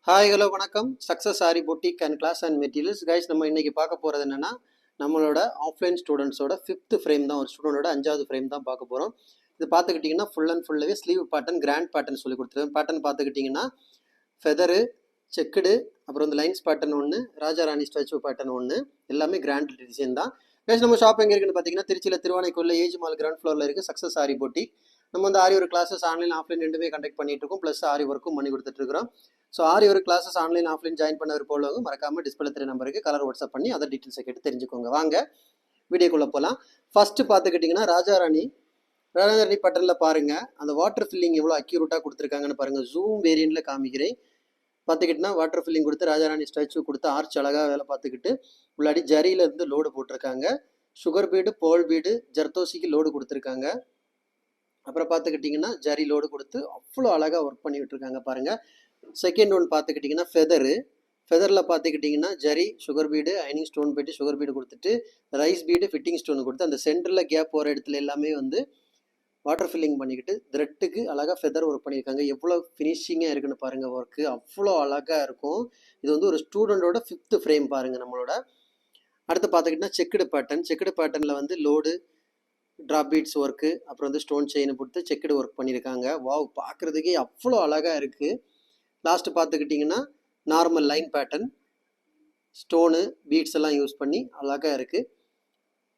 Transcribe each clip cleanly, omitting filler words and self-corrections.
Hi hello வணக்கம். Success Aari boutique and class and materials guys. நம்ம இன்னைக்கு பார்க்க போகிறது என்னன்னா, நம்மளோட ஆஃப்லைன் ஸ்டூடெண்ட்ஸோட 5th ஃப்ரேம் தான், ஒரு ஸ்டூடெண்டோட 5வது ஃப்ரேம் தான் பார்க்க போகிறோம். இது பார்த்துக்கிட்டிங்கன்னா ஃபுல் அண்ட் ஃபுல்லாகவே ஸ்லீவ் பேட்டர்ன், கிராண்ட் பேட்டர்ன் சொல்லி கொடுத்துருக்கேன். பேட்டர்ன் பார்த்துக்கிட்டிங்கன்னா ஃபெதரு, செக்குடு, அப்புறம் இந்த லைன்ஸ் பேட்டர்ன் ஒன்று, ராஜா ராணி ஸ்டாச்சு பேட்டர்ன் ஒன்று, எல்லாமே கிராண்ட் டிசைன் தான். கைஸ் நம்ம ஷாப் எங்கே இருக்குன்னு பார்த்தீங்கன்னா திருச்சியில் திருவானைக்குள்ள ஏஜ் மால் கிரவுண்ட் ஃப்ளோரில் இருக்குது சக்ஸஸ் ஆரி பொட்டிக். நம்ம வந்து aari work classes online offline ரெண்டுமே கண்டக்ட் பண்ணிட்டு இருக்கோம். ப்ளஸ் ஆரி ஒர்க்கும் பண்ணி கொடுத்துட்ருக்கோம். So aari work classes online offline join பண்ணவர் போலவங்க மறக்காமல் டிஸ்பிளே தெரிய நம்பருக்கு கலர் வாட்ஸ்அப் பண்ணி அதை டீட்டெயில்ஸை கேட்டு தெரிஞ்சுக்கோங்க. வாங்க வீடியோக்குள்ளே போகலாம். ஃபஸ்ட்டு பார்த்துக்கிட்டிங்கன்னா ராஜாராணி பேட்டர்னில் பாருங்கள், அந்த வாட்டர் ஃபில்லிங் எவ்வளோ அக்யூரேட்டாக கொடுத்துருக்காங்கன்னு பாருங்கள். ஜூம் வேரியண்ட்டில் காமிக்கிறேன். பார்த்துக்கிட்டிங்கன்னா வாட்டர் ஃபில்லிங் கொடுத்து ராஜாராணி ஸ்டாச்சு கொடுத்து ஆர்ச் அழகாக வேலை பார்த்துக்கிட்டு உள்ளாடி ஜரியிலேருந்து லோடு போட்டிருக்காங்க. சுகர் பீடு, போல் பீடு, ஜர்தோசிக்கு லோடு கொடுத்துருக்காங்க. அப்புறம் பார்த்துக்கிட்டிங்கன்னா ஜரி லோடு கொடுத்து அவ்வளோ அழகாக ஒர்க் பண்ணி விட்டுருக்காங்க பாருங்கள். செகண்ட் ஒன் பார்த்துக்கிட்டிங்கன்னா ஃபெதரில் பார்த்துக்கிட்டிங்கன்னா ஜரி, சுகர் பீடு, ஐனிங் ஸ்டோன் போய்ட்டு சுகர் பீடு கொடுத்துட்டு ரைஸ் பீடு, ஃபிட்டிங் ஸ்டோன் கொடுத்து அந்த சென்டரில் கேப் போகிற இடத்துல எல்லாமே வந்து வாட்டர் ஃபில்லிங் பண்ணிக்கிட்டு த்ரெட்டுக்கு அழகாக ஃபெதர் ஒர்க் பண்ணியிருக்காங்க. எவ்வளோ ஃபினிஷிங்காக இருக்குன்னு பாருங்கள். ஒர்க்கு அவ்வளோ அழகாக இருக்கும். இது வந்து ஒரு ஸ்டூடெண்டோட 5th ஃப்ரேம் பாருங்கள் நம்மளோட. அடுத்து பார்த்துக்கிட்டிங்கன்னா செக்குடு பேட்டர்னில் வந்து லோடு, ட்ராப் பீட்ஸ் ஒர்க்கு, அப்புறம் வந்து ஸ்டோன் செயின் கொடுத்து செக்குடு ஒர்க் பண்ணியிருக்காங்க. வாவ், பார்க்குறதுக்கே அவ்வளோ அழகாக இருக்குது. லாஸ்ட்டு பார்த்துக்கிட்டிங்கன்னா normal line pattern, stone, beads எல்லாம் யூஸ் பண்ணி அழகாக இருக்குது.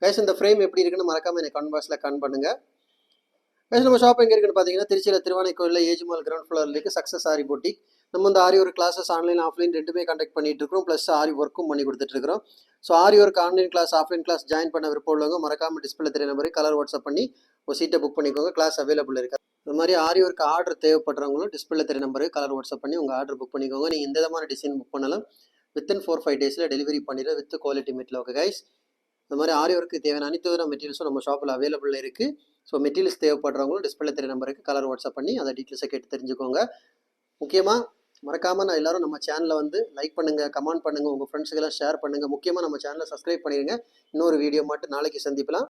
கைஸ் இந்த ஃப்ரேம் எப்படி இருக்குன்னு மறக்காமல் எனக்கு கமெண்ட் பாக்ஸில் கமெண்ட் பண்ணுங்கள். கைஸ் நம்ம ஷாப் எங்கே இருக்குன்னு பார்த்தீங்கன்னா திருச்சியில் திருவானைக்கோயிலில் ஏஜ் மால் கிரவுண்ட் ஃப்ளோரில் இருக்குது சக்ஸஸ் ஆரி பொட்டிக். நம்ம வந்து aari work classes online offline ரெண்டுமே கண்டக்ட் பண்ணிட்டு இருக்கிறோம். ப்ளஸ் ஆரி ஒர்க்கும் பண்ணி கொடுத்துட்ருக்கோம். So aari work online class offline class join பண்ண விருப்பம் உள்ளவங்க மறக்காமல் டிஸ்பிளே தெரிய நம்பருக்கு கலர் வாட்ஸ்அப் பண்ணி ஒரு சீட்டை புக் பண்ணிக்கோங்க. கிளாஸ் அவைலபிள் இருக்குது. இந்த மாதிரி ஆரி ஒர்க் ஆர்டர் தேவைப்படுறவங்களும் டிஸ்பிளே தெரிய நம்பருக்கு கலர் வாட்ஸ்அப் பண்ணி உங்கள் ஆர்டர் புக் பண்ணிக்கோங்க. நீங்கள் எந்த விதமான டிசைன் புக் பண்ணாலும் வித்தின் 4-5 டேஸில் டெலிவரி பண்ணிடுற with quality material. Okay guys, இந்த மாதிரி ஆரி ஒர்க்கு தேவையான அனைத்து வித மெட்டீரியல்ஸும் நம்ம ஷாப்பில் அவைலபிள் இருக்குது. ஸோ மெட்டீரியல்ஸ் தேவைப்படுறவங்களும் டிஸ்பிளே தெரிய நம்பருக்கு கலர் வாட்ஸ்அப் பண்ணி அந்த டீட்டெயில்ஸை கேட்டு தெரிஞ்சுக்கோங்க. முக்கியமாக மறக்காமல் நான் எல்லோரும் நம்ம சேனலை வந்து லைக் பண்ணுங்கள், கமெண்ட் பண்ணுங்கள், உங்கள் ஃப்ரெண்ட்ஸுக்கெல்லாம் ஷேர் பண்ணுங்கள். முக்கியமாக நம்ம சேனலை சப்ஸ்கிரைப் பண்ணிடுங்க. இன்னொரு வீடியோ மட்டும் நாளைக்கு சந்திக்கலாம்.